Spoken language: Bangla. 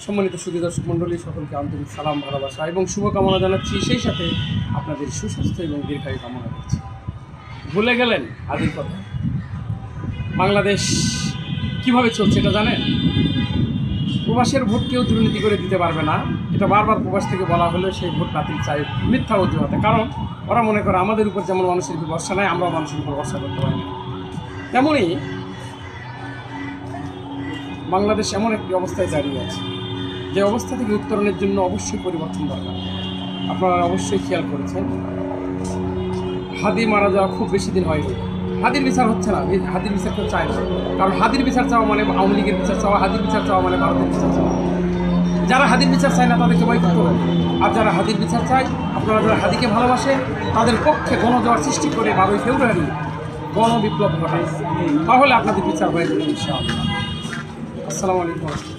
সম্মানিত সুধী দর্শক মণ্ডলী, সকলকে আন্তরিক সালাম, ভালোবাসা এবং শুভকামনা জানাচ্ছি। সেই সাথে আপনাদের সুস্বাস্থ্য এবং দীর্ঘায়ু কামনা করছি। ভুলে গেলেন আদির কথা? বাংলাদেশ কিভাবে চলছে এটা জানেন? প্রবাসের ভোট কেউ দুর্নীতি করে দিতে পারবে না, এটা বারবার প্রবাস থেকে বলা হলেও সেই ভোট বাতিল চাই মিথ্যা অজুহাতে। কারণ ওরা মনে করে আমাদের উপর যেমন মানুষের উপর ভরসা নেয়, আমরাও মানুষের উপর ভরসা করতে পারি না। তেমনই বাংলাদেশ এমন একটি অবস্থায় দাঁড়িয়ে আছে, যে অবস্থা থেকে উত্তরণের জন্য অবশ্যই পরিবর্তন দরকার। আপনারা অবশ্যই খেয়াল করেছেন, হাদি মারা যাওয়া খুব বেশি দিন হয়নি, হাদির বিচার হচ্ছে না। হাদির বিচার কেউ চায় না, কারণ হাদির বিচার চাওয়া মানে আওয়ামী লীগের বিচার চাওয়া, হাদির বিচার চাওয়া মানে ভারতের বিচার চাওয়া। যারা হাদির বিচার চায় না তাদেরকে বয়কট করবেন, আর যারা হাদির বিচার চায়, আপনারা যারা হাদিকে ভালোবাসে তাদের পক্ষে গণজোয়ার সৃষ্টি করে 12ই ফেব্রুয়ারি গণবিপ্লব ঘটায়, তাহলে আপনাদের বিচার হয়ে যাবে ইনশাআল্লাহ। আসসালামু আলাইকুম।